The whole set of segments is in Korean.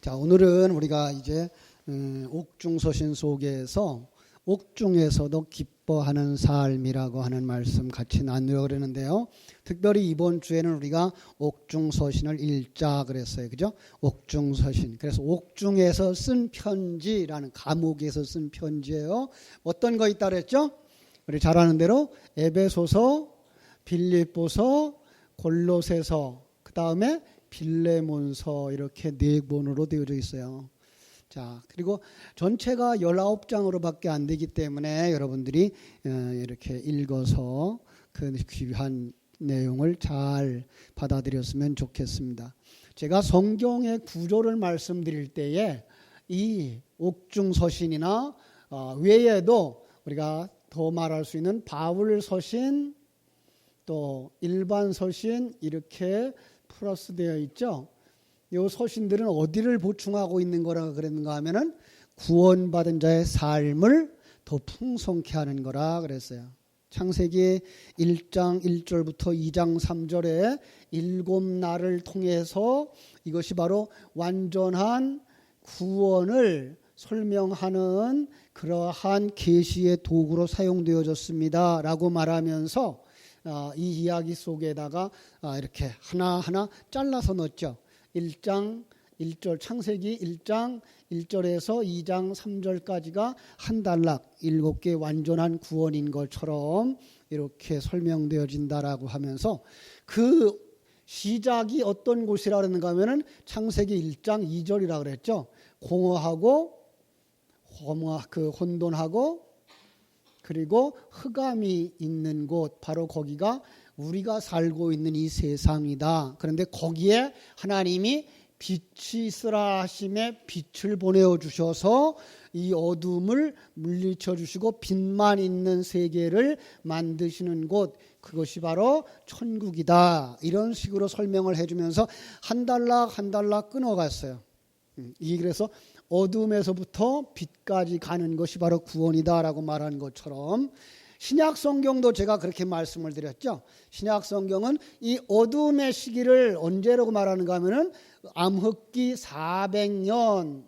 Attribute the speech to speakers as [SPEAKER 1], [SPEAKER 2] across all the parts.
[SPEAKER 1] 자, 오늘은 우리가 이제 옥중서신 속에서 옥중에서도 기뻐하는 삶이라고 하는 말씀 같이 나누려고 그러는데요. 특별히 이번 주에는 우리가 옥중서신을 읽자 그랬어요. 그죠? 옥중서신. 그래서 옥중에서 쓴 편지라는 감옥에서 쓴 편지예요. 어떤 거 있다 그랬죠? 우리 잘 아는 대로 에베소서, 빌립보서, 골로새서, 그 다음에 빌레몬서 이렇게 네 권으로 되어져 있어요. 자, 그리고 전체가 19장으로밖에 안 되기 때문에 여러분들이 이렇게 읽어서 그 귀한 내용을 잘 받아들였으면 좋겠습니다. 제가 성경의 구조를 말씀드릴 때에 이 옥중서신이나 외에도 우리가 더 말할 수 있는 바울 서신 또 일반 서신 이렇게 플러스 되어 있죠. 이 서신들은 어디를 보충하고 있는 거라 그랬는가 하면은 구원받은 자의 삶을 더 풍성케 하는 거라 그랬어요. 창세기 1장 1절부터 2장 3절에 7날을 통해서 이것이 바로 완전한 구원을 설명하는 그러한 계시의 도구로 사용되어졌습니다 라고 말하면서 이 이야기 속에다가 이렇게 하나하나 잘라서 넣었죠. 1장 1절 창세기 1장 1절에서 2장 3절까지가 한 단락 7개 완전한 구원인 것처럼 이렇게 설명되어진다라고 하면서 그 시작이 어떤 곳이라 그랬는가 하면은 창세기 1장 2절이라 그랬죠. 공허하고 혼돈하고 그리고 흑암이 있는 곳, 바로 거기가 우리가 살고 있는 이 세상이다. 그런데 거기에 하나님이 빛이 있으라 하심에 빛을 보내어 주셔서 이 어둠을 물리쳐 주시고 빛만 있는 세계를 만드시는 곳, 그것이 바로 천국이다. 이런 식으로 설명을 해주면서 한 단락 한 단락 끊어갔어요. 그래서 어둠에서부터 빛까지 가는 것이 바로 구원이다라고 말한 것처럼 신약 성경도 제가 그렇게 말씀을 드렸죠. 신약 성경은 이 어둠의 시기를 언제라고 말하는가 하면은 암흑기 400년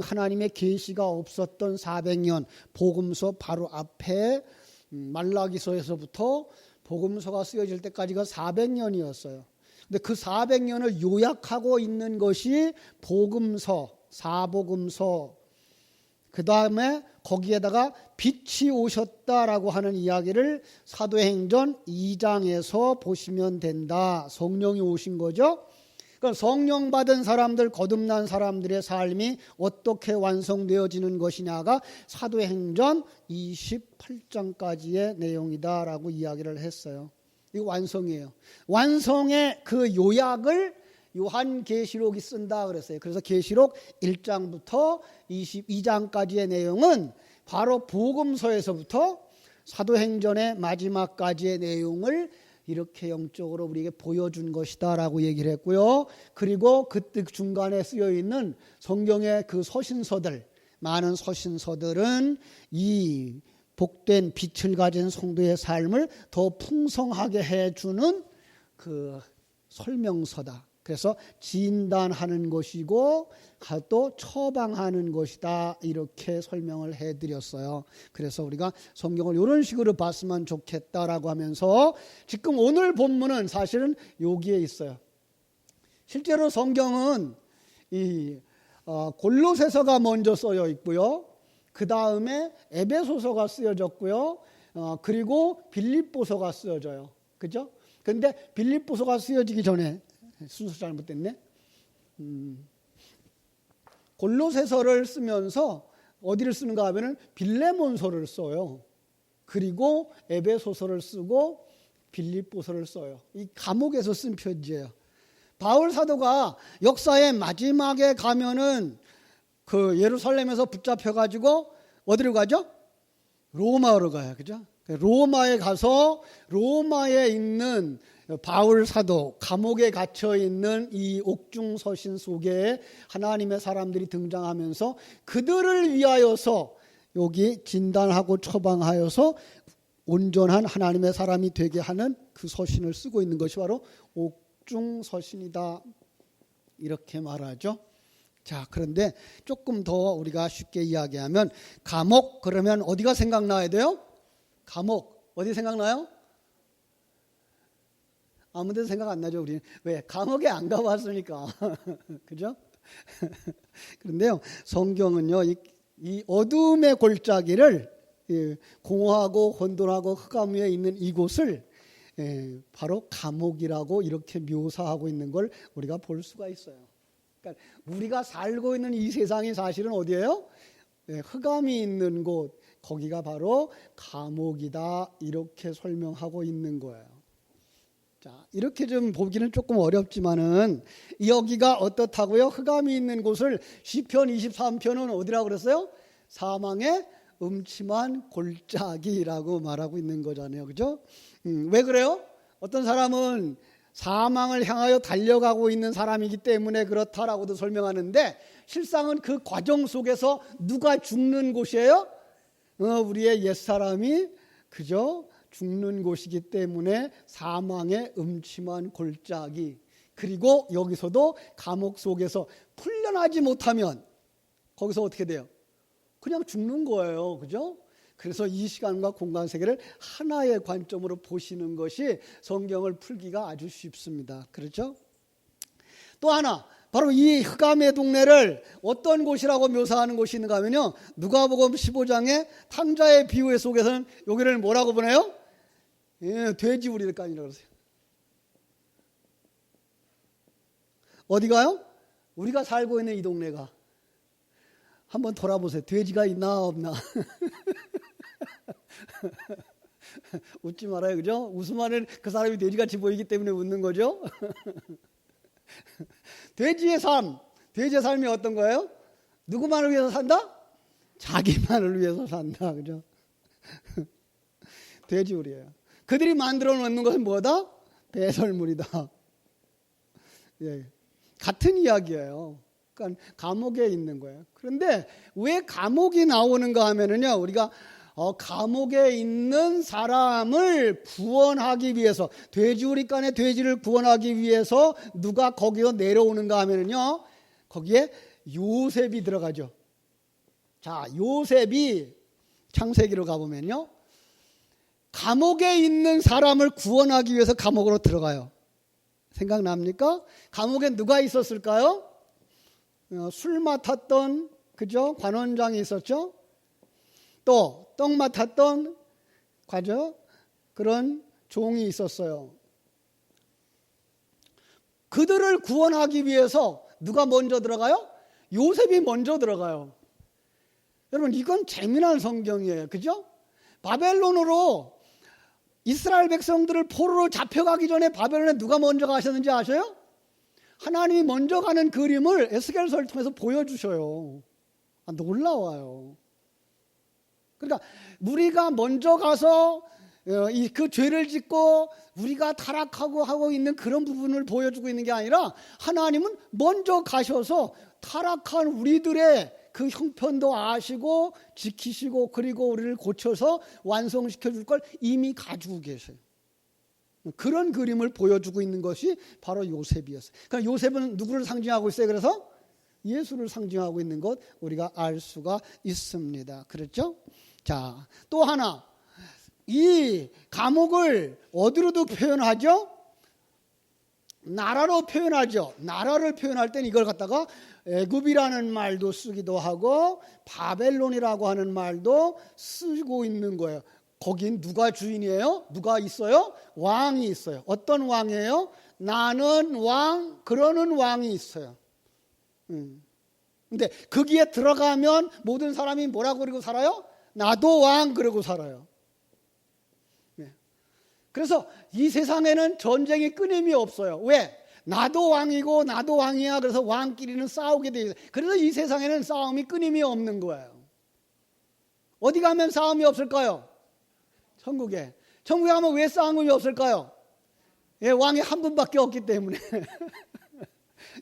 [SPEAKER 1] 하나님의 계시가 없었던 400년 복음서 바로 앞에 말라기서에서부터 복음서가 쓰여질 때까지가 400년이었어요. 근데 그 400년을 요약하고 있는 것이 복음서, 사복음서, 그 다음에 거기에다가 빛이 오셨다라고 하는 이야기를 사도행전 2장에서 보시면 된다. 성령이 오신 거죠. 그러니까 성령 받은 사람들, 거듭난 사람들의 삶이 어떻게 완성되어지는 것이냐가 사도행전 28장까지의 내용이다라고 이야기를 했어요. 이거 완성이에요. 완성의 그 요약을 요한계시록이 쓴다 그랬어요. 그래서 계시록 1장부터 22장까지의 내용은 바로 복음서에서부터 사도행전의 마지막까지의 내용을 이렇게 영적으로 우리에게 보여준 것이다 라고 얘기를 했고요. 그리고 그때 중간에 쓰여 있는 성경의 그 서신서들, 많은 서신서들은 이 복된 빛을 가진 성도의 삶을 더 풍성하게 해주는 그 설명서다. 그래서 진단하는 것이고 또 처방하는 것이다. 이렇게 설명을 해드렸어요. 그래서 우리가 성경을 이런 식으로 봤으면 좋겠다라고 하면서 지금 오늘 본문은 사실은 여기에 있어요. 실제로 성경은 이 골로새서가 먼저 쓰여 있고요. 그 다음에 에베소서가 쓰여졌고요. 그리고 빌립보서가 쓰여져요. 그죠? 근데 빌립보서가 쓰여지기 전에 순서 잘못됐네. 골로새서를 쓰면서 어디를 쓰는가 하면은 빌레몬서를 써요. 그리고 에베소서를 쓰고 빌립보서를 써요. 이 감옥에서 쓴 편지예요. 바울 사도가 역사의 마지막에 가면은 그 예루살렘에서 붙잡혀가지고 어디로 가죠? 로마로 가요. 그죠? 로마에 가서 로마에 있는 바울 사도 감옥에 갇혀 있는 이 옥중서신 속에 하나님의 사람들이 등장하면서 그들을 위하여서 여기 진단하고 처방하여서 온전한 하나님의 사람이 되게 하는 그 서신을 쓰고 있는 것이 바로 옥중서신이다 이렇게 말하죠. 자, 그런데 조금 더 우리가 쉽게 이야기하면 감옥 그러면 어디가 생각나야 돼요? 감옥 어디 생각나요? 아무 데도 생각 안 나죠, 우리는. 왜? 감옥에 안 가봤으니까. 그죠? 그런데요, 성경은요, 이 어둠의 골짜기를 공허하고 혼돈하고 흑암 위에 있는 이곳을 바로 감옥이라고 이렇게 묘사하고 있는 걸 우리가 볼 수가 있어요. 그러니까 우리가 살고 있는 이 세상이 사실은 어디예요? 흑암이 있는 곳, 거기가 바로 감옥이다 이렇게 설명하고 있는 거예요. 자, 이렇게 좀 보기는 조금 어렵지만은 여기가 어떻다고요? 흑암이 있는 곳을 시편 23편은 어디라고 그랬어요? 사망의 음침한 골짜기라고 말하고 있는 거잖아요. 그죠? 왜 그래요? 어떤 사람은 사망을 향하여 달려가고 있는 사람이기 때문에 그렇다라고도 설명하는데 실상은 그 과정 속에서 누가 죽는 곳이에요? 우리의 옛사람이 그죠? 죽는 곳이기 때문에 사망의 음침한 골짜기, 그리고 여기서도 감옥 속에서 풀려나지 못하면 거기서 어떻게 돼요? 그냥 죽는 거예요. 그죠? 그래서 이 시간과 공간 세계를 하나의 관점으로 보시는 것이 성경을 풀기가 아주 쉽습니다. 그렇죠? 또 하나, 바로 이 흑암의 동네를 어떤 곳이라고 묘사하는 곳이 있는가 하면요, 누가복음 15장의 탕자의 비유 속에서는 여기를 뭐라고 보내요? 돼지우리간이라고 그러세요. 어디가요? 우리가 살고 있는 이 동네가. 한번 돌아보세요. 돼지가 있나 없나. 웃지 말아요. 그죠? 웃으면 그 사람이 돼지같이 보이기 때문에 웃는 거죠. 돼지의 삶, 돼지의 삶이 어떤 거예요? 누구만을 위해서 산다? 자기만을 위해서 산다. 그죠? 돼지우리예요. 그들이 만들어 놓는 것은 뭐다? 배설물이다. 예, 같은 이야기예요. 그러니까 감옥에 있는 거예요. 그런데 왜 감옥이 나오는가 하면은요, 우리가 감옥에 있는 사람을 구원하기 위해서, 돼지우리간의 돼지를 구원하기 위해서 누가 거기서 내려오는가 하면은요, 거기에 요셉이 들어가죠. 자, 요셉이 창세기로 가보면요, 감옥에 있는 사람을 구원하기 위해서 감옥으로 들어가요. 생각납니까? 감옥에 누가 있었을까요? 술 맡았던, 그죠? 관원장이 있었죠? 또 떡 맡았던 그런 종이 있었어요. 그들을 구원하기 위해서 누가 먼저 들어가요? 요셉이 먼저 들어가요. 여러분, 이건 재미난 성경이에요. 그죠? 바벨론으로 이스라엘 백성들을 포로로 잡혀가기 전에 바벨론에 누가 먼저 가셨는지 아셔요? 하나님이 먼저 가는 그림을 에스겔서를 통해서 보여주셔요. 놀라워요. 그러니까 우리가 먼저 가서 그 죄를 짓고 우리가 타락하고 하고 있는 그런 부분을 보여주고 있는 게 아니라 하나님은 먼저 가셔서 타락한 우리들의 그 형편도 아시고 지키시고 그리고 우리를 고쳐서 완성시켜 줄 걸 이미 가지고 계세요. 그런 그림을 보여주고 있는 것이 바로 요셉이었어요. 그러니까 요셉은 누구를 상징하고 있어요? 그래서 예수를 상징하고 있는 것 우리가 알 수가 있습니다. 그렇죠? 자, 또 하나, 이 감옥을 어디로도 표현하죠? 나라로 표현하죠. 나라를 표현할 땐 이걸 갖다가 애굽이라는 말도 쓰기도 하고 바벨론이라고 하는 말도 쓰고 있는 거예요. 거긴 누가 주인이에요? 누가 있어요? 왕이 있어요. 어떤 왕이에요? 나는 왕, 그러는 왕이 있어요. 근데 거기에 들어가면 모든 사람이 뭐라고 그러고 살아요? 나도 왕 그러고 살아요. 그래서 이 세상에는 전쟁이 끊임이 없어요. 왜? 나도 왕이고 나도 왕이야. 그래서 왕끼리는 싸우게 돼 있어요. 그래서 이 세상에는 싸움이 끊임이 없는 거예요. 어디 가면 싸움이 없을까요? 천국에. 천국에 가면 왜 싸움이 없을까요? 예, 왕이 한 분밖에 없기 때문에.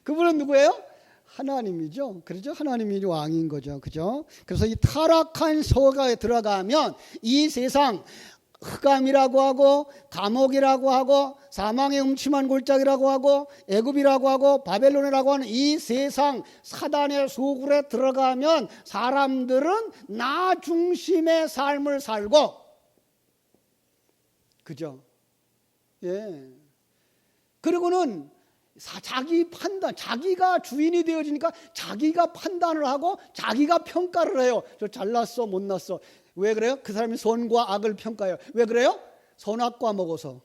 [SPEAKER 1] 그분은 누구예요? 하나님이죠. 그렇죠? 하나님이 왕인 거죠. 그죠? 그래서 이 타락한 서가에 들어가면 이 세상 흑암이라고 하고 감옥이라고 하고 사망의 음침한 골짜기라고 하고 애굽이라고 하고 바벨론이라고 하는 이 세상 사단의 소굴에 들어가면 사람들은 나 중심의 삶을 살고, 그죠? 예. 그리고는 자기 판단, 자기가 주인이 되어지니까 자기가 판단을 하고 자기가 평가를 해요. 저 잘났어, 못났어. 왜 그래요? 그 사람이 선과 악을 평가해요. 왜 그래요? 선악과 먹어서.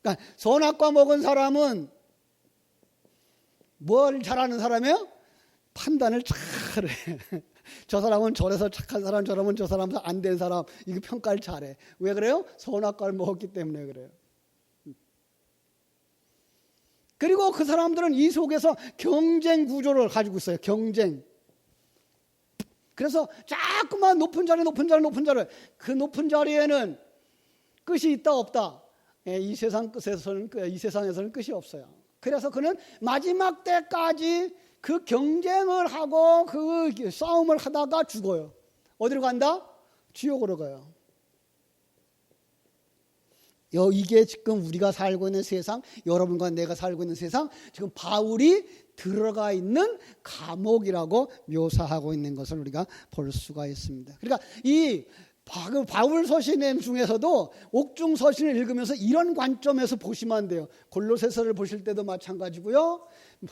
[SPEAKER 1] 그러니까 선악과 먹은 사람은 뭘 잘하는 사람이에요? 판단을 잘해. 저 사람은 저래서 착한 사람, 저 사람은 저 사람 안 된 사람, 이거 평가를 잘해. 왜 그래요? 선악과를 먹었기 때문에 그래요. 그리고 그 사람들은 이 속에서 경쟁 구조를 가지고 있어요. 경쟁. 그래서 자꾸만 높은 자리. 그 높은 자리에는 끝이 있다 없다. 이 세상에서는 끝이 없어요. 그래서 그는 마지막 때까지 그 경쟁을 하고 그 싸움을 하다가 죽어요. 어디로 간다? 지옥으로 가요. 이게 지금 우리가 살고 있는 세상, 여러분과 내가 살고 있는 세상, 지금 바울이 들어가 있는 감옥이라고 묘사하고 있는 것을 우리가 볼 수가 있습니다. 그러니까 이 바울 서신 중에서도 옥중 서신을 읽으면서 이런 관점에서 보시면 안 돼요. 골로새서를 보실 때도 마찬가지고요,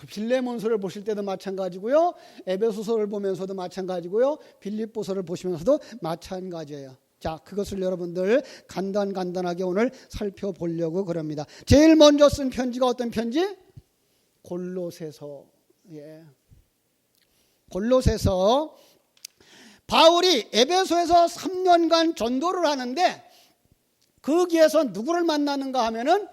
[SPEAKER 1] 빌레몬서를 보실 때도 마찬가지고요, 에베소서를 보면서도 마찬가지고요, 빌립보서를 보시면서도 마찬가지예요. 자, 그것을 여러분들 간단하게 오늘 살펴보려고 그럽니다. 제일 먼저 쓴 편지가 어떤 편지? 골로새서. 예. 골로새서. 바울이 에베소에서 3년간 전도를 하는데 거기에서 누구를 만나는가 하면은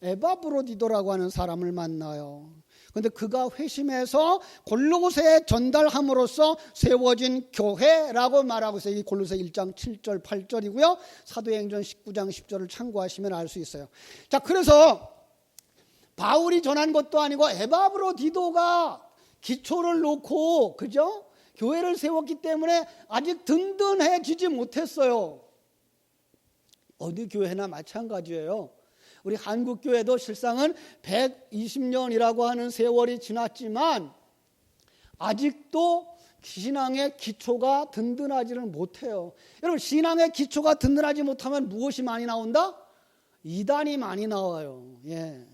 [SPEAKER 1] 에바브로디도라고 하는 사람을 만나요. 그런데 그가 회심해서 골로새에 전달함으로써 세워진 교회라고 말하고 있어요. 이 골로새 1장 7절 8절이고요. 사도행전 19장 10절을 참고하시면 알 수 있어요. 자, 그래서 바울이 전한 것도 아니고 에바브로디도가 기초를 놓고, 그죠? 교회를 세웠기 때문에 아직 든든해지지 못했어요. 어디 교회나 마찬가지예요. 우리 한국교회도 실상은 120년이라고 하는 세월이 지났지만 아직도 신앙의 기초가 든든하지를 못해요. 여러분, 신앙의 기초가 든든하지 못하면 무엇이 많이 나온다? 이단이 많이 나와요. 예.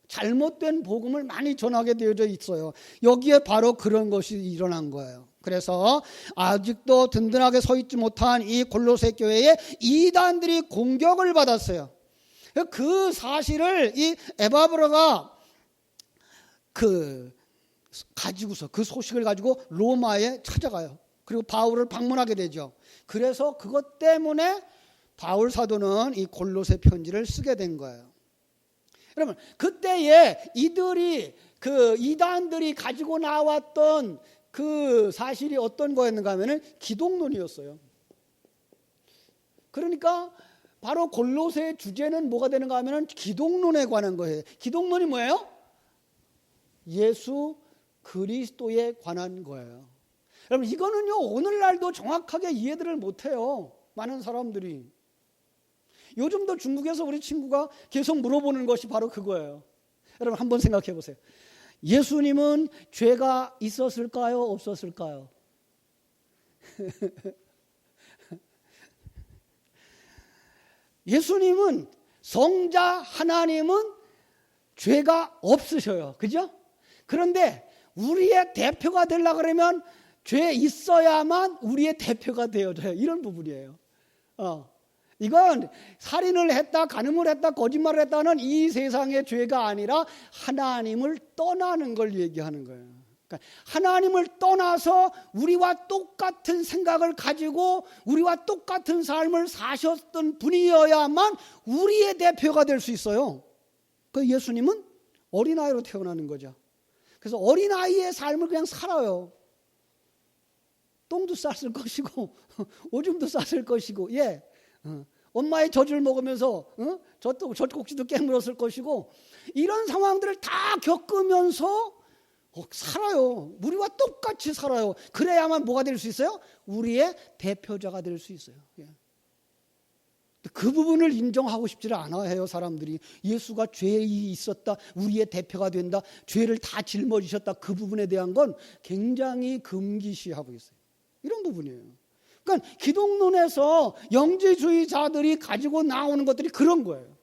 [SPEAKER 1] 잘못된 복음을 많이 전하게 되어져 있어요. 여기에 바로 그런 것이 일어난 거예요. 그래서 아직도 든든하게 서 있지 못한 이 골로새 교회에 이단들이 공격을 받았어요. 그 사실을 이 에바브로가 가지고서 그 소식을 가지고 로마에 찾아가요. 그리고 바울을 방문하게 되죠. 그래서 그것 때문에 바울 사도는 이 골로새 편지를 쓰게 된 거예요. 여러분, 그때에 이단들이 가지고 나왔던 그 사실이 어떤 거였는가 하면은 기독론이었어요. 그러니까 바로 골로새의 주제는 뭐가 되는가 하면은 기독론에 관한 거예요. 기독론이 뭐예요? 예수 그리스도에 관한 거예요. 여러분, 이거는요 오늘날도 정확하게 이해들을 못해요. 많은 사람들이. 요즘도 중국에서 우리 친구가 계속 물어보는 것이 바로 그거예요. 여러분, 한번 생각해 보세요. 예수님은 죄가 있었을까요? 없었을까요? 예수님은, 성자 하나님은 죄가 없으셔요. 그죠? 그런데 우리의 대표가 되려고 그러면 죄 있어야만 우리의 대표가 되어져요. 이런 부분이에요. 이건 살인을 했다, 간음을 했다, 거짓말을 했다는 이 세상의 죄가 아니라 하나님을 떠나는 걸 얘기하는 거예요. 그러니까 하나님을 떠나서 우리와 똑같은 생각을 가지고 우리와 똑같은 삶을 사셨던 분이어야만 우리의 대표가 될 수 있어요. 그 예수님은 어린아이로 태어나는 거죠. 그래서 어린아이의 삶을 그냥 살아요. 똥도 쌌을 것이고 오줌도 쌌을 것이고, 예, 엄마의 젖을 먹으면서 젖꼭지도 깨물었을 것이고, 이런 상황들을 다 겪으면서 살아요. 우리와 똑같이 살아요. 그래야만 뭐가 될 수 있어요? 우리의 대표자가 될 수 있어요. 예. 그 부분을 인정하고 싶지를 않아 해요, 사람들이. 예수가 죄에 있었다, 우리의 대표가 된다, 죄를 다 짊어지셨다, 그 부분에 대한 건 굉장히 금기시하고 있어요. 이런 부분이에요. 그러니까 기독론에서 영지주의자들이 가지고 나오는 것들이 그런 거예요.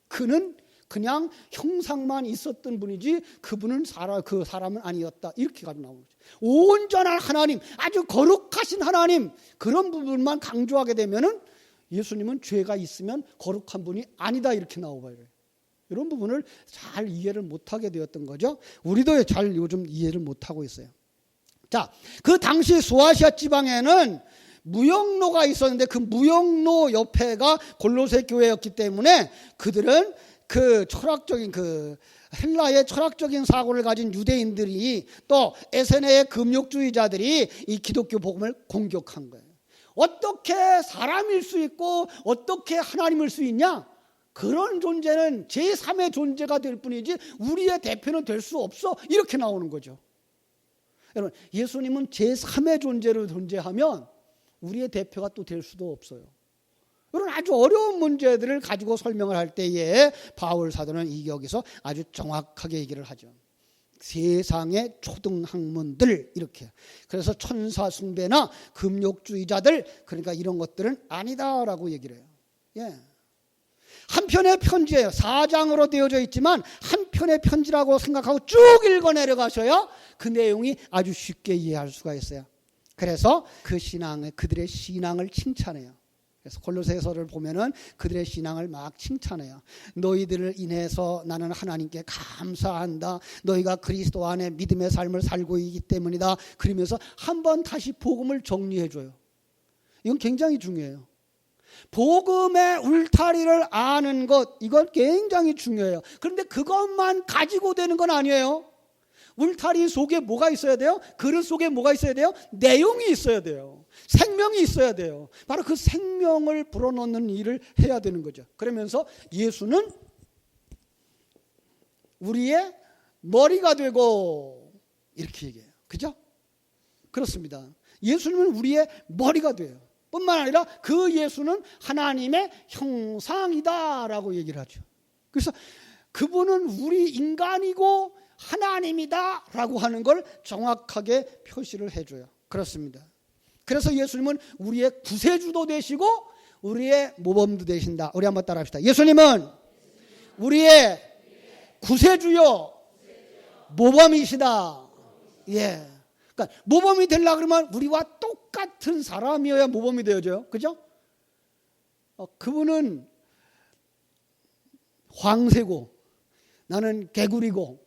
[SPEAKER 1] 그는 그냥 형상만 있었던 분이지 그분은 그 사람은 아니었다, 이렇게 가지고 나오는 거죠. 온전한 하나님, 아주 거룩하신 하나님, 그런 부분만 강조하게 되면은 예수님은 죄가 있으면 거룩한 분이 아니다, 이렇게 나오고요. 이런 부분을 잘 이해를 못하게 되었던 거죠. 우리도 잘 요즘 이해를 못하고 있어요. 자, 그 당시 소아시아 지방에는 무역로가 있었는데 그 무역로 옆에가 골로새 교회였기 때문에 그들은 그 철학적인 헬라의 철학적인 사고를 가진 유대인들이 또 에세네의 금욕주의자들이 이 기독교 복음을 공격한 거예요. 어떻게 사람일 수 있고 어떻게 하나님일 수 있냐? 그런 존재는 제3의 존재가 될 뿐이지 우리의 대표는 될 수 없어, 이렇게 나오는 거죠. 여러분, 예수님은 제3의 존재로 존재하면 우리의 대표가 또 될 수도 없어요. 이런 아주 어려운 문제들을 가지고 설명을 할 때에 바울 사도는 여기서 아주 정확하게 얘기를 하죠. 세상의 초등학문들, 이렇게. 그래서 천사 숭배나 금욕주의자들, 그러니까 이런 것들은 아니다라고 얘기를 해요. 예. 한 편의 편지예요. 4장으로 되어져 있지만 한 편의 편지라고 생각하고 쭉 읽어 내려가셔야 그 내용이 아주 쉽게 이해할 수가 있어요. 그래서 그들의 신앙을 칭찬해요. 그래서 골로새서를 보면은 그들의 신앙을 막 칭찬해요. 너희들을 인해서 나는 하나님께 감사한다. 너희가 그리스도 안에 믿음의 삶을 살고 있기 때문이다. 그러면서 한번 다시 복음을 정리해줘요. 이건 굉장히 중요해요. 복음의 울타리를 아는 것, 이건 굉장히 중요해요. 그런데 그것만 가지고 되는 건 아니에요. 울타리 속에 뭐가 있어야 돼요? 그릇 속에 뭐가 있어야 돼요? 내용이 있어야 돼요. 생명이 있어야 돼요. 바로 그 생명을 불어넣는 일을 해야 되는 거죠. 그러면서 예수는 우리의 머리가 되고, 이렇게 얘기해요. 그죠? 그렇습니다. 예수님은 우리의 머리가 돼요. 뿐만 아니라 그 예수는 하나님의 형상이다라고 얘기를 하죠. 그래서 그분은 우리 인간이고 하나님이다라고 하는 걸 정확하게 표시를 해줘요. 그렇습니다. 그래서 예수님은 우리의 구세주도 되시고 우리의 모범도 되신다. 우리 한번 따라 합시다. 예수님은 우리의 구세주요 모범이시다. 예. 그러니까 모범이 되려고 그러면 우리와 똑같은 사람이어야 모범이 되어져요. 그죠? 그분은 황새고 나는 개구리고,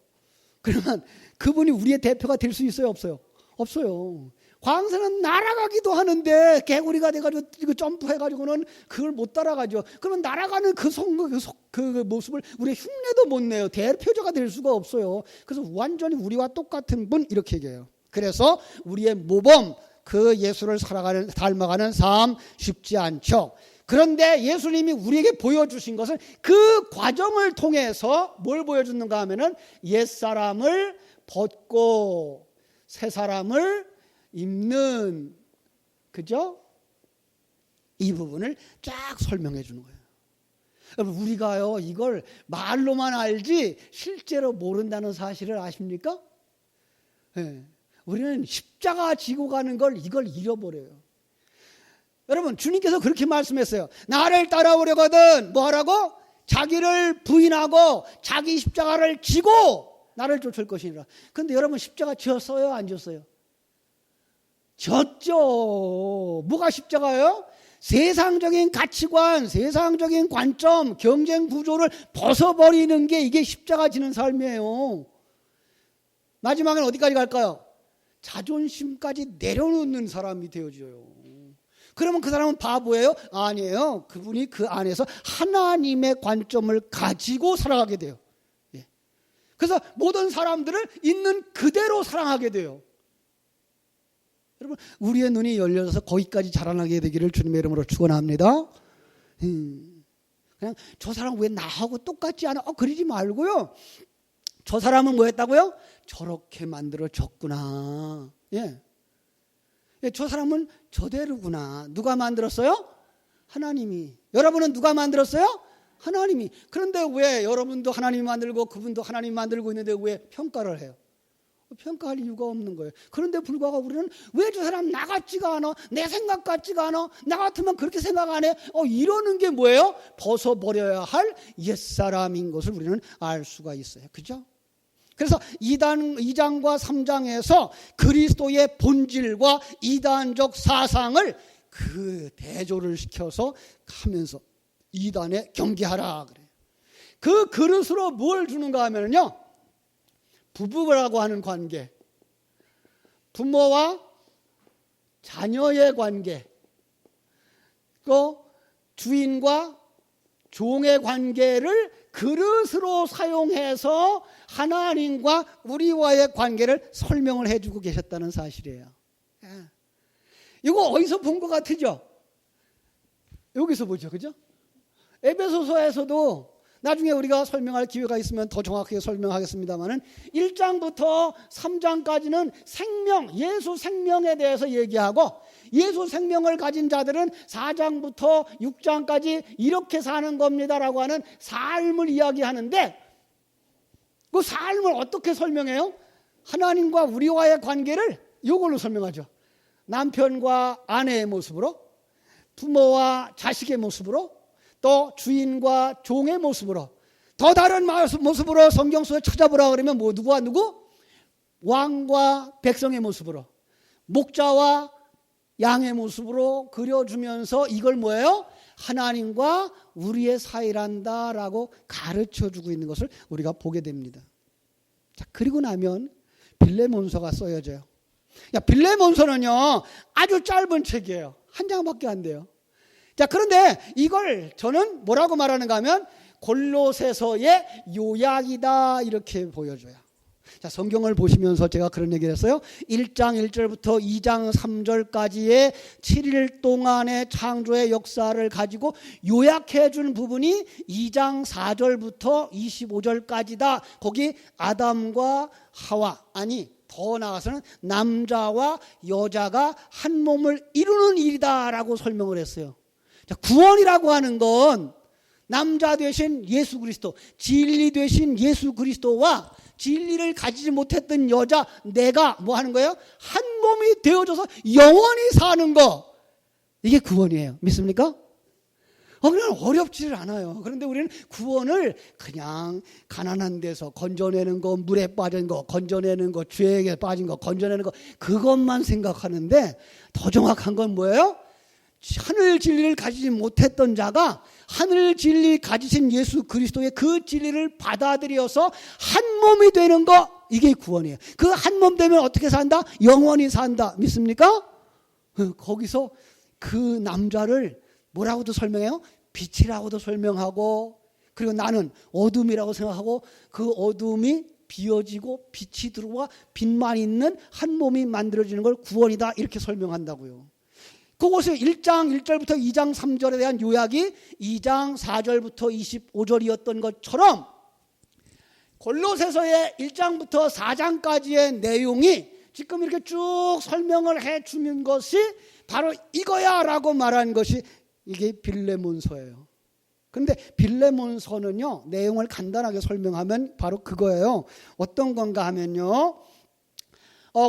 [SPEAKER 1] 그러면 그분이 우리의 대표가 될 수 있어요, 없어요? 없어요. 황새는 날아가기도 하는데 개구리가 돼가지고 점프해가지고는 그걸 못 따라가죠. 그러면 날아가는 그 모습을 우리 흉내도 못 내요. 대표자가 될 수가 없어요. 그래서 완전히 우리와 똑같은 분, 이렇게 얘기해요. 그래서 우리의 모범, 그 예수를 닮아가는 삶 쉽지 않죠. 그런데 예수님이 우리에게 보여주신 것은 그 과정을 통해서 뭘 보여주는가 하면은 옛사람을 벗고 새 사람을 입는, 그죠? 이 부분을 쫙 설명해 주는 거예요. 여러분, 우리가요 이걸 말로만 알지 실제로 모른다는 사실을 아십니까? 네. 우리는 십자가 지고 가는 걸 이걸 잃어버려요. 여러분, 주님께서 그렇게 말씀했어요. 나를 따라오려거든 뭐 하라고? 자기를 부인하고 자기 십자가를 지고 나를 쫓을 것이니라. 그런데 여러분, 십자가 지었어요, 안 지었어요? 졌죠. 뭐가 십자가예요? 세상적인 가치관, 세상적인 관점, 경쟁 구조를 벗어버리는 게 이게 십자가 지는 삶이에요. 마지막엔 어디까지 갈까요? 자존심까지 내려놓는 사람이 되어져요. 그러면 그 사람은 바보예요? 아니에요. 그분이 그 안에서 하나님의 관점을 가지고 살아가게 돼요. 예. 그래서 모든 사람들을 있는 그대로 사랑하게 돼요. 여러분, 우리의 눈이 열려서 거기까지 자라나게 되기를 주님의 이름으로 축원합니다. 그냥 저 사람 왜 나하고 똑같지 않아? 그러지 말고요. 저 사람은 뭐 했다고요? 저렇게 만들어졌구나. 예. 저 사람은 저대로구나. 누가 만들었어요? 하나님이. 여러분은 누가 만들었어요? 하나님이. 그런데 왜 여러분도 하나님이 만들고 그분도 하나님이 만들고 있는데 왜 평가를 해요? 평가할 이유가 없는 거예요. 그런데 불구하고 우리는 왜 저 사람 나 같지가 않아? 내 생각 같지가 않아? 나 같으면 그렇게 생각 안 해? 이러는 게 뭐예요? 벗어버려야 할 옛사람인 것을 우리는 알 수가 있어요. 그죠? 그래서 2장과 3장에서 그리스도의 본질과 이단적 사상을 그 대조를 시켜서 하면서 이단에 경계하라 그래요. 그 그릇으로 뭘 주는가 하면요, 부부라고 하는 관계, 부모와 자녀의 관계, 또 주인과 종의 관계를 그릇으로 사용해서 하나님과 우리와의 관계를 설명을 해주고 계셨다는 사실이에요. 이거 어디서 본 것 같으죠? 여기서 보죠. 그죠? 에베소서에서도 나중에 우리가 설명할 기회가 있으면 더 정확하게 설명하겠습니다만은 1장부터 3장까지는 생명, 예수 생명에 대해서 얘기하고 예수 생명을 가진 자들은 4장부터 6장까지 이렇게 사는 겁니다라고 하는 삶을 이야기하는데 그 삶을 어떻게 설명해요? 하나님과 우리와의 관계를 이걸로 설명하죠. 남편과 아내의 모습으로, 부모와 자식의 모습으로, 또 주인과 종의 모습으로, 더 다른 모습으로 성경 속에 찾아보라 그러면 뭐 누구와 누구? 왕과 백성의 모습으로, 목자와 양의 모습으로 그려주면서 이걸 뭐예요? 하나님과 우리의 사이란다라고 가르쳐주고 있는 것을 우리가 보게 됩니다. 자, 그리고 나면 빌레몬서가 써여져요. 빌레몬서는요 아주 짧은 책이에요. 한 장밖에 안 돼요. 자, 그런데 이걸 저는 뭐라고 말하는가 하면 골로새서의 요약이다 이렇게 보여줘요. 자, 성경을 보시면서 제가 그런 얘기를 했어요. 1장 1절부터 2장 3절까지의 7일 동안의 창조의 역사를 가지고 요약해 준 부분이 2장 4절부터 25절까지다. 거기 아담과 하와, 아니 더 나아가서는 남자와 여자가 한 몸을 이루는 일이다라고 설명을 했어요. 자, 구원이라고 하는 건 남자 되신 예수 그리스도, 진리 되신 예수 그리스도와 진리를 가지지 못했던 여자, 내가 뭐 하는 거예요? 한 몸이 되어져서 영원히 사는 거. 이게 구원이에요. 믿습니까? 그냥 어렵지를 않아요. 그런데 우리는 구원을 그냥 가난한 데서 건져내는 거, 물에 빠진 거, 건져내는 거, 죄에 빠진 거, 건져내는 거, 그것만 생각하는데 더 정확한 건 뭐예요? 하늘 진리를 가지지 못했던 자가 하늘 진리 가지신 예수 그리스도의 그 진리를 받아들여서 한 몸이 되는 거, 이게 구원이에요. 그 한 몸 되면 어떻게 산다? 영원히 산다. 믿습니까? 거기서 그 남자를 뭐라고도 설명해요? 빛이라고도 설명하고, 그리고 나는 어둠이라고 생각하고 그 어둠이 비어지고 빛이 들어와 빛만 있는 한 몸이 만들어지는 걸 구원이다 이렇게 설명한다고요. 그것이 1장 1절부터 2장 3절에 대한 요약이 2장 4절부터 25절이었던 것처럼 골로새서의 1장부터 4장까지의 내용이 지금 이렇게 쭉 설명을 해주는 것이 바로 이거야 라고 말한 것이 이게 빌레몬서예요. 그런데 빌레몬서는요, 내용을 간단하게 설명하면 바로 그거예요. 어떤 건가 하면요,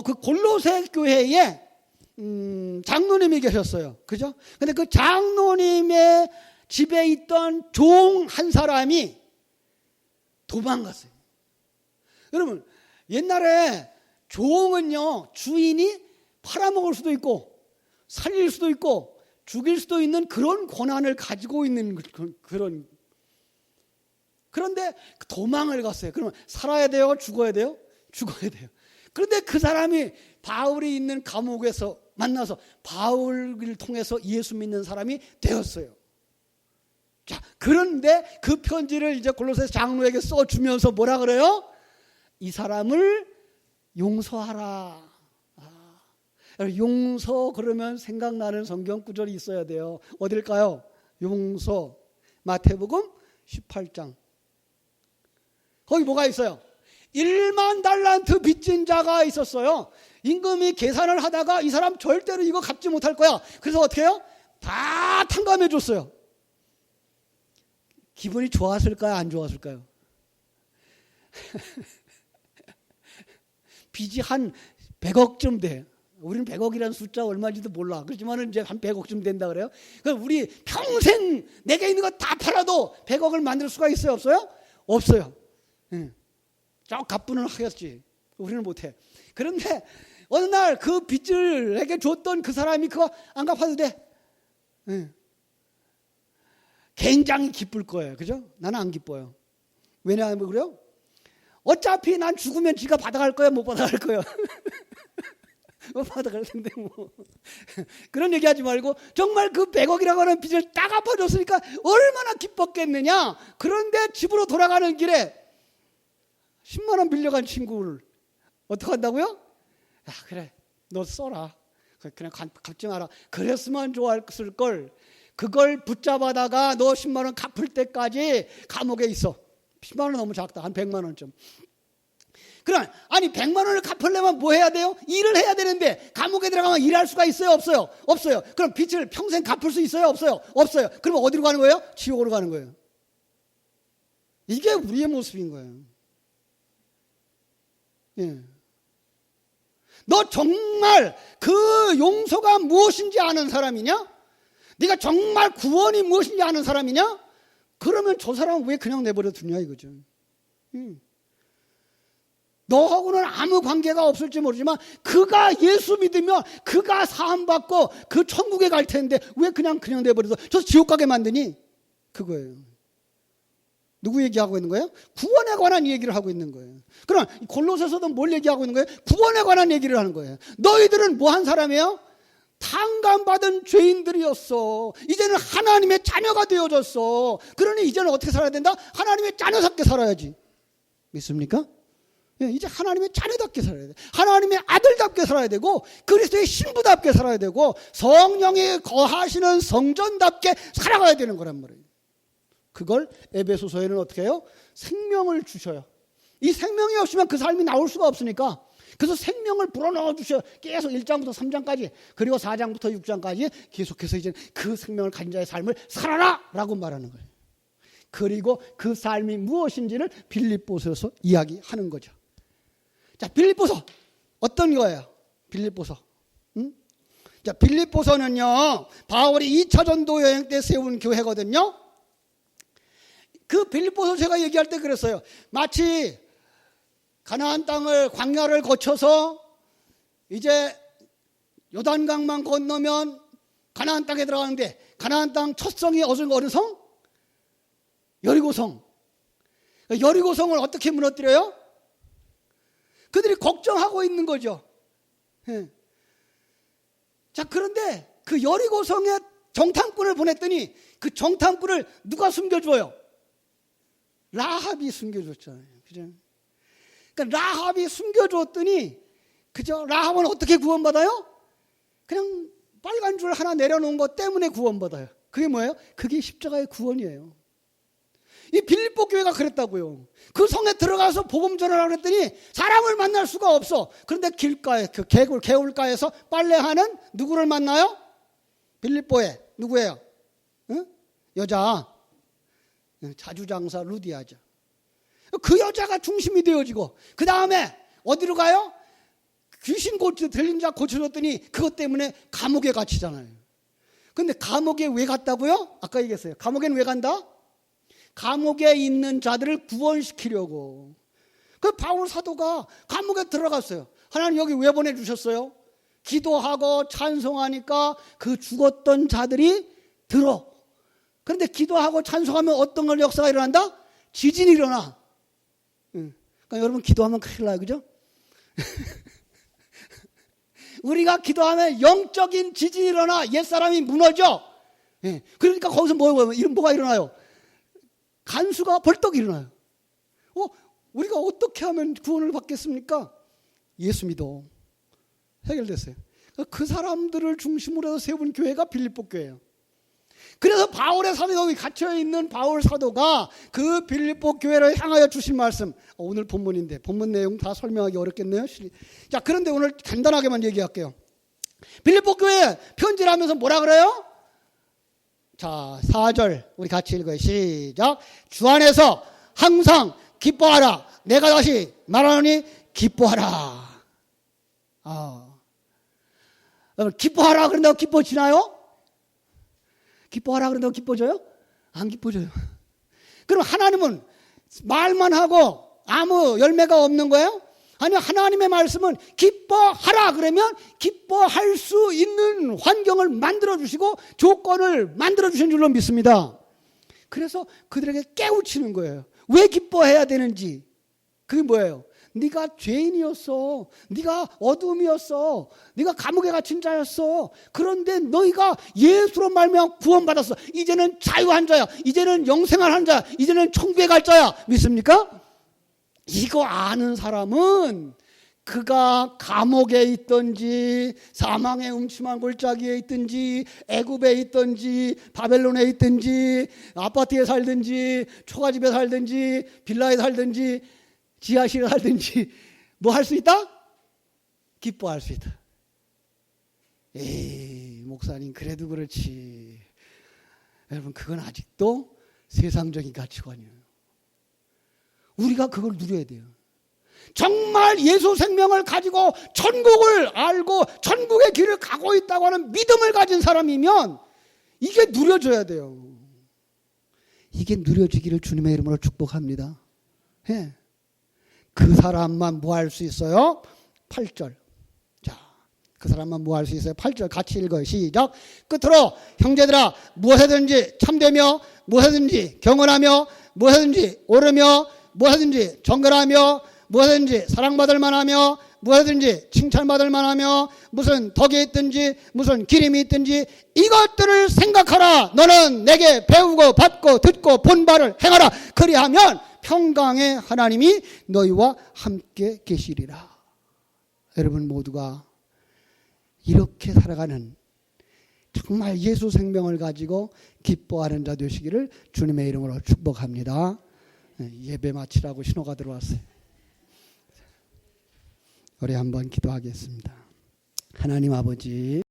[SPEAKER 1] 그 골로새 교회에 장로님이 계셨어요. 그죠? 근데 그 장로님의 집에 있던 종 한 사람이 도망갔어요. 여러분, 옛날에 종은요, 주인이 팔아먹을 수도 있고 살릴 수도 있고 죽일 수도 있는 그런 권한을 가지고 있는 그런. 그런데 도망을 갔어요. 그러면 살아야 돼요? 죽어야 돼요? 죽어야 돼요. 그런데 그 사람이 바울이 있는 감옥에서 만나서 바울을 통해서 예수 믿는 사람이 되었어요. 자, 그런데 그 편지를 이제 골로새 장로에게 써주면서 뭐라 그래요? 이 사람을 용서하라. 용서 그러면 생각나는 성경 구절이 있어야 돼요. 어딜까요? 용서. 마태복음 18장. 거기 뭐가 있어요? 1만 달란트 빚진 자가 있었어요. 임금이 계산을 하다가 이 사람 절대로 이거 갚지 못할 거야. 그래서 어떻게 해요? 다 탕감해 줬어요. 기분이 좋았을까요? 안 좋았을까요? 빚이 한 100억쯤 돼. 우리는 100억이라는 숫자 얼마인지도 몰라. 그렇지만 이제 한 100억쯤 된다 그래요. 그럼 우리 평생 내게 있는 거 다 팔아도 100억을 만들 수가 있어요? 없어요? 없어요. 저 갑분은 하겠지. 우리는 못해. 그런데 어느 날 그 빚을 내게 줬던 그 사람이 그거 안 갚아도 돼. 굉장히 기쁠 거예요. 그죠? 나는 안 기뻐요. 왜냐하면 그래요? 어차피 난 죽으면 지가 받아갈 거야, 못 받아갈 거야. 못 받아갈 텐데 뭐. 그런 얘기하지 말고 정말 그 100억이라고 하는 빚을 딱 갚아줬으니까 얼마나 기뻤겠느냐. 그런데 집으로 돌아가는 길에 10만 원 빌려간 친구를 어떻게 한다고요? 야, 그래, 너 써라. 그냥 갚지 마라. 그랬으면 좋았을 걸. 그걸 붙잡아다가 너 10만 원 갚을 때까지 감옥에 있어. 10만 원 너무 작다. 한 100만 원쯤. 그럼 아니 100만 원을 갚으려면 뭐 해야 돼요? 일을 해야 되는데 감옥에 들어가면 일할 수가 있어요? 없어요? 없어요. 그럼 빚을 평생 갚을 수 있어요? 없어요? 없어요. 그러면 어디로 가는 거예요? 지옥으로 가는 거예요. 이게 우리의 모습인 거예요. 예. 너 정말 그 용서가 무엇인지 아는 사람이냐? 네가 정말 구원이 무엇인지 아는 사람이냐? 그러면 저 사람은 왜 그냥 내버려 두냐 이거죠. 너하고는 아무 관계가 없을지 모르지만 그가 예수 믿으면 그가 사함받고 그 천국에 갈 텐데 왜 그냥 내버려둬? 저 지옥 가게 만드니? 그거예요. 누구 얘기하고 있는 거예요? 구원에 관한 얘기를 하고 있는 거예요. 그럼 골로새서도 뭘 얘기하고 있는 거예요? 구원에 관한 얘기를 하는 거예요. 너희들은 뭐 한 사람이에요? 탕감받은 죄인들이었어. 이제는 하나님의 자녀가 되어졌어. 그러니 이제는 어떻게 살아야 된다? 하나님의 자녀답게 살아야지. 믿습니까? 이제 하나님의 자녀답게 살아야 돼. 하나님의 아들답게 살아야 되고 그리스도의 신부답게 살아야 되고 성령이 거하시는 성전답게 살아가야 되는 거란 말이에요. 그걸 에베소서에는 어떻게 해요? 생명을 주셔요. 이 생명이 없으면 그 삶이 나올 수가 없으니까 그래서 생명을 불어넣어 주셔요. 계속 1장부터 3장까지 그리고 4장부터 6장까지 계속해서 이제 그 생명을 가진 자의 삶을 살아라 라고 말하는 거예요. 그리고 그 삶이 무엇인지를 빌립보서에서 이야기하는 거죠. 자, 빌립보서 어떤 거예요? 빌립보서. 자, 빌립보서는요 바울이 2차 전도 여행 때 세운 교회거든요. 그 빌립보서 제가 얘기할 때 그랬어요. 마치 가나안 땅을 광야를 거쳐서 이제 요단강만 건너면 가나안 땅에 들어가는데 가나안 땅 첫 성이 어느 성? 여리고성. 여리고성을 어떻게 무너뜨려요? 그들이 걱정하고 있는 거죠. 자, 그런데 그 여리고성에 정탐꾼을 보냈더니 그 정탐꾼을 누가 숨겨줘요? 라합이 숨겨줬잖아요. 그죠? 그러니까 라합이 숨겨줬더니 그죠? 라합은 어떻게 구원받아요? 그냥 빨간 줄 하나 내려놓은 것 때문에 구원받아요. 그게 뭐예요? 그게 십자가의 구원이에요. 이 빌립보 교회가 그랬다고요. 그 성에 들어가서 복음 전하라고 했더니 사람을 만날 수가 없어. 그런데 길가에 그 개울가에서 빨래하는 누구를 만나요? 빌립보에 누구예요? 응? 여자 자주장사 루디아죠. 그 여자가 중심이 되어지고 그 다음에 어디로 가요? 귀신 들린 자 고쳐줬더니 그것 때문에 감옥에 갇히잖아요. 근데 감옥에 왜 갔다고요? 아까 얘기했어요. 감옥에는 왜 간다? 감옥에 있는 자들을 구원시키려고. 그 바울 사도가 감옥에 들어갔어요. 하나님 여기 왜 보내주셨어요? 기도하고 찬송하니까 그 죽었던 자들이 들어. 그런데 기도하고 찬송하면 어떤 걸 역사가 일어난다? 지진이 일어나. 그러니까 여러분 기도하면 큰일 나요. 그죠? 우리가 기도하면 영적인 지진이 일어나 옛사람이 무너져. 그러니까 거기서 뭐가 일어나요? 간수가 벌떡 일어나요. 우리가 어떻게 하면 구원을 받겠습니까? 예수 믿어. 해결됐어요. 그 사람들을 중심으로 해서 세운 교회가 빌립보 교회예요. 그래서 바울의 사도가 갇혀있는 바울 사도가 그 빌립보 교회를 향하여 주신 말씀, 오늘 본문인데 본문 내용 다 설명하기 어렵겠네요. 자, 그런데 오늘 간단하게만 얘기할게요. 빌립보 교회 편지를 하면서 뭐라 그래요? 자, 4절 우리 같이 읽어요. 시작. 주 안에서 항상 기뻐하라. 내가 다시 말하노니 기뻐하라. 기뻐하라 그런다고 기뻐지나요? 기뻐하라 그런다고 기뻐져요? 안 기뻐져요. 그럼 하나님은 말만 하고 아무 열매가 없는 거예요? 아니, 하나님의 말씀은 기뻐하라 그러면 기뻐할 수 있는 환경을 만들어주시고 조건을 만들어주신 줄로 믿습니다. 그래서 그들에게 깨우치는 거예요. 왜 기뻐해야 되는지. 그게 뭐예요? 네가 죄인이었어. 네가 어둠이었어. 네가 감옥에 갇힌 자였어. 그런데 너희가 예수로 말미암아 구원받았어. 이제는 자유한 자야. 이제는 영생할 자야. 이제는 천국에 갈 자야. 믿습니까? 이거 아는 사람은 그가 감옥에 있든지 사망의 음침한 골짜기에 있든지 애굽에 있든지 바벨론에 있든지 아파트에 살든지 초가집에 살든지 빌라에 살든지 지하실에 살든지 뭐 할 수 있다? 기뻐할 수 있다. 에이, 목사님 그래도 그렇지. 여러분, 그건 아직도 세상적인 가치관이에요. 우리가 그걸 누려야 돼요. 정말 예수 생명을 가지고 천국을 알고 천국의 길을 가고 있다고 하는 믿음을 가진 사람이면 이게 누려져야 돼요. 이게 누려지기를 주님의 이름으로 축복합니다. 예. 그 사람만 뭐 할 수 있어요? 8절. 자, 그 사람만 뭐 할 수 있어요? 8절 같이 읽어요. 시작. 끝으로 형제들아, 무엇이든지 참되며 무엇이든지 경건하며 무엇이든지 옳으며 무엇이든지 정결하며 무엇이든지 사랑받을 만하며 무엇이든지 칭찬받을 만하며 무슨 덕이 있든지 무슨 기림이 있든지 이것들을 생각하라. 너는 내게 배우고 받고 듣고 본 바를 행하라. 그리하면 평강의 하나님이 너희와 함께 계시리라. 여러분 모두가 이렇게 살아가는 정말 예수 생명을 가지고 기뻐하는 자 되시기를 주님의 이름으로 축복합니다. 예배 마치라고 신호가 들어왔어요. 우리 한번 기도하겠습니다. 하나님 아버지,